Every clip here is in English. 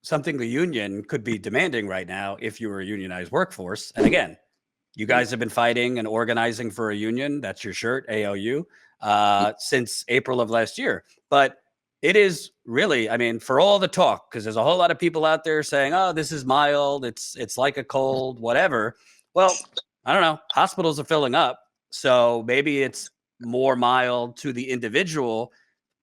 something the union could be demanding right now if you were a unionized workforce. And again, you guys have been fighting and organizing for a union. That's your shirt, AOU, since April of last year. But it is really, I mean, for all the talk, because there's a whole lot of people out there saying, oh, this is mild. It's like a cold, whatever. Well, I don't know. Hospitals are filling up. So maybe it's more mild to the individual,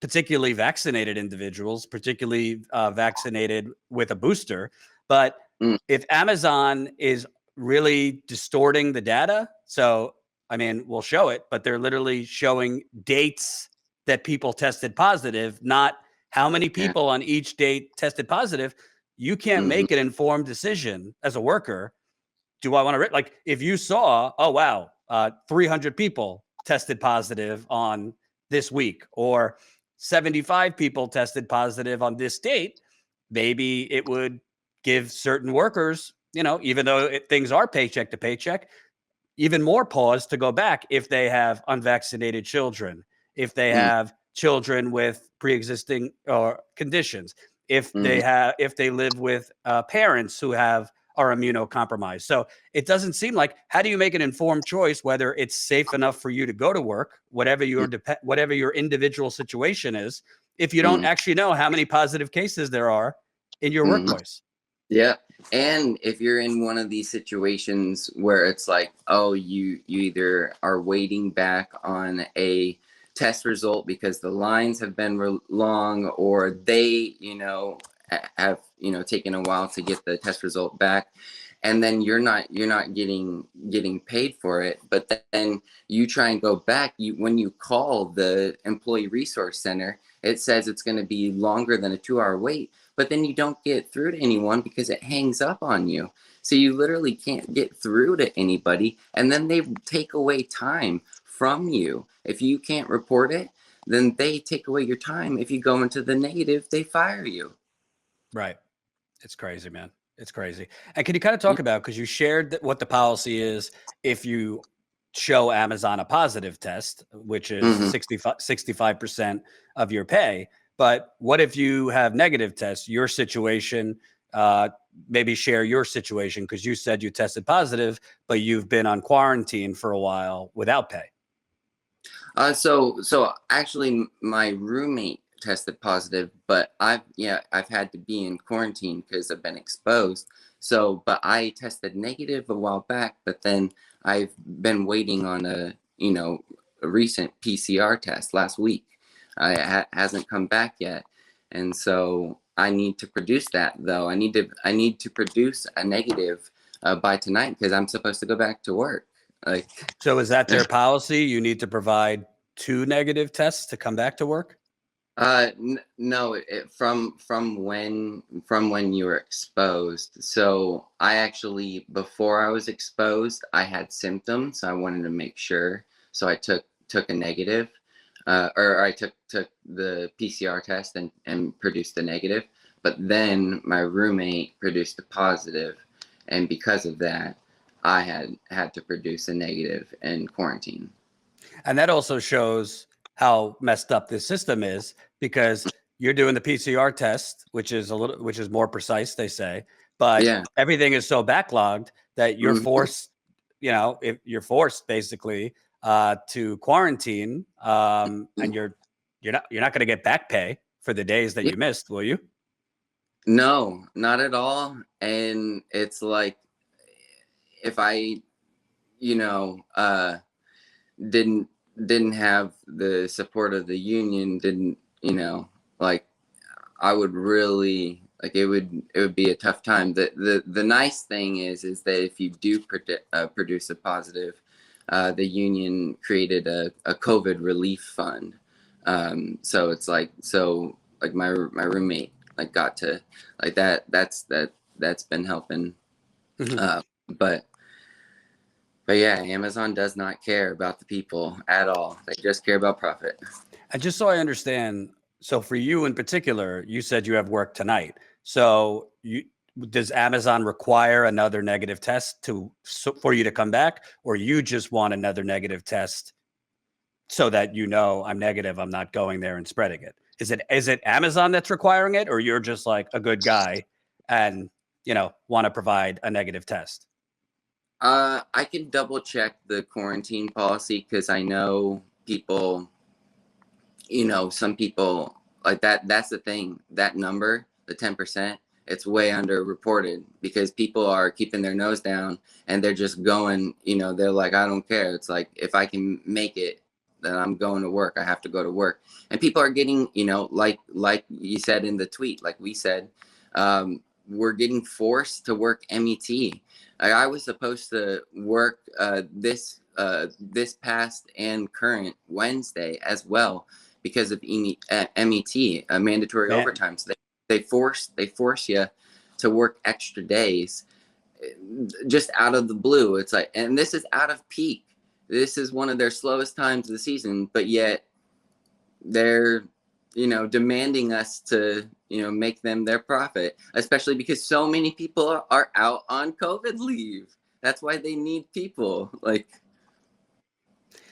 particularly vaccinated individuals, particularly vaccinated with a booster. But Mm. if Amazon is really distorting the data, so I mean, we'll show it, but they're literally showing dates that people tested positive, not how many people on each date tested positive. You can't make an informed decision as a worker. Do I want to, like, if you saw, oh, wow, 300 people tested positive on this week, or 75 people tested positive on this date, maybe it would give certain workers, even though things are paycheck to paycheck, even more pause to go back if they have unvaccinated children, if they have children with pre-existing conditions, if they live with parents who are immunocompromised. So it doesn't seem like, how do you make an informed choice whether it's safe enough for you to go to work, whatever your individual situation is, if you don't actually know how many positive cases there are in your workplace? Yeah. And if you're in one of these situations where it's like, oh, you either are waiting back on a test result because the lines have been long, or they, have, taken a while to get the test result back, and then you're not getting paid for it. But then you try and go back, when you call the employee resource center, it says it's going to be longer than a 2-hour wait, but then you don't get through to anyone because it hangs up on you. So you literally can't get through to anybody, and then they take away time from you. If you can't report it, then they take away your time. If you go into the negative, they fire you. Right. It's crazy, man. It's crazy. And can you kind of talk about, because you shared what the policy is if you show Amazon a positive test, which is 65% of your pay. But what if you have negative tests, your situation, maybe share your situation, because you said you tested positive, but you've been on quarantine for a while without pay. So actually my roommate tested positive, but I've had to be in quarantine because I've been exposed. So, but I tested negative a while back, but then I've been waiting on a recent PCR test last week. Hasn't come back yet, and so I need to produce that, though. I need to produce a negative by tonight, because I'm supposed to go back to work. So is that their policy? You need to provide 2 negative tests to come back to work? No, from when you were exposed. So I actually, before I was exposed, I had symptoms. I wanted to make sure, so I took a negative, or I took the PCR test and produced a negative. But then my roommate produced a positive, and because of that, I had to produce a negative in quarantine. And that also shows how messed up this system is, because you're doing the PCR test, which is more precise, they say, but everything is so backlogged that you're forced, if you're forced basically to quarantine, and you're not going to get back pay for the days that you missed, will you? No, not at all. And it's like, if I, didn't have the support of the union, I would really, it would be a tough time. The nice thing is that if you do produce a positive, the union created a COVID relief fund. So it's like my roommate got to that's been helping. But yeah, Amazon does not care about the people at all. They just care about profit. And just so I understand, so for you in particular, you said you have work tonight. So does Amazon require another negative test for you to come back, or you just want another negative test so that I'm negative, I'm not going there and spreading it? Is it Amazon that's requiring it, or you're just like a good guy and, want to provide a negative test? I can double check the quarantine policy because I know people, some people like that. That's the thing. That number, the 10%, it's way underreported because people are keeping their nose down and they're just going, they're like, I don't care. It's like, if I can make it, then I'm going to work. I have to go to work. And people are getting, like you said in the tweet, like we said, we're getting forced to work MET. I was supposed to work this past and current Wednesday as well because of MET, mandatory Man. overtime. So they force you to work extra days just out of the blue. It's like, and this is out of peak. This is one of their slowest times of the season, but yet they're demanding us to make them their profit, especially because so many people are out on COVID leave. That's why they need people.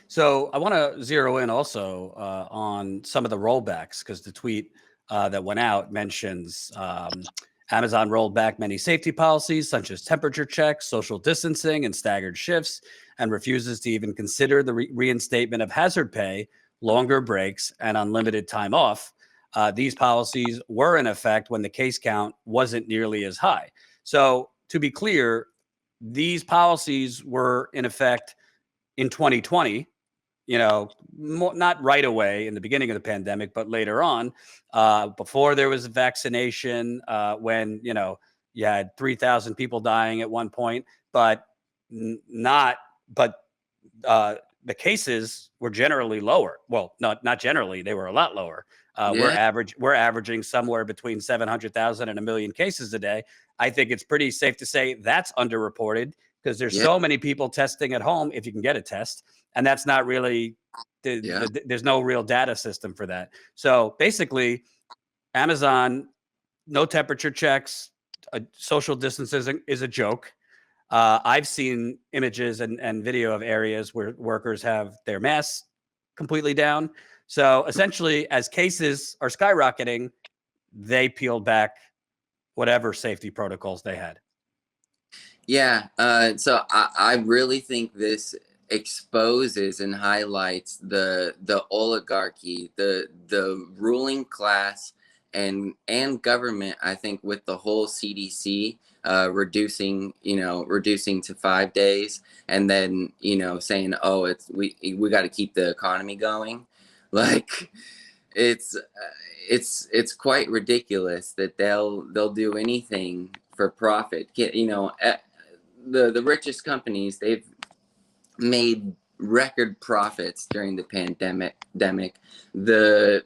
So I want to zero in also on some of the rollbacks, because the tweet that went out mentions Amazon rolled back many safety policies such as temperature checks, social distancing, and staggered shifts, and refuses to even consider the reinstatement of hazard pay, longer breaks, and unlimited time off. These policies were in effect when the case count wasn't nearly as high. So to be clear, these policies were in effect in 2020, not right away in the beginning of the pandemic, but later on, before there was a vaccination, when, you had 3,000 people dying at one point, but the cases were generally lower. Well, not generally, they were a lot lower. Yeah. We're averaging somewhere between 700,000 and 1 million cases a day. I think it's pretty safe to say that's underreported because there's so many people testing at home if you can get a test, and that's not really there's no real data system for that. So basically, Amazon, no temperature checks, social distancing is a joke. I've seen images and video of areas where workers have their masks completely down. So essentially, as cases are skyrocketing, they peeled back whatever safety protocols they had. Yeah. So I really think this exposes and highlights the oligarchy, the ruling class, and government. I think with the whole CDC reducing to 5 days, and then saying, oh, we got to keep the economy going. Like, it's quite ridiculous that they'll do anything for profit. The richest companies, they've made record profits during the pandemic. The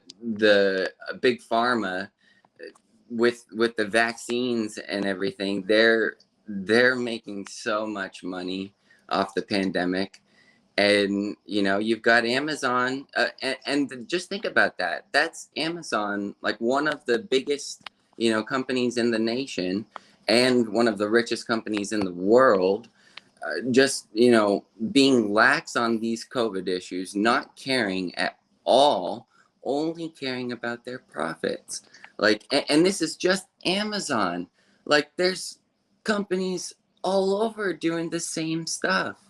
big pharma with the vaccines and everything, they're making so much money off the pandemic. And you've got Amazon, and just think about that. That's Amazon, like one of the biggest companies in the nation and one of the richest companies in the world, just being lax on these COVID issues, not caring at all, only caring about their profits. And this is just Amazon. Like, there's companies all over doing the same stuff.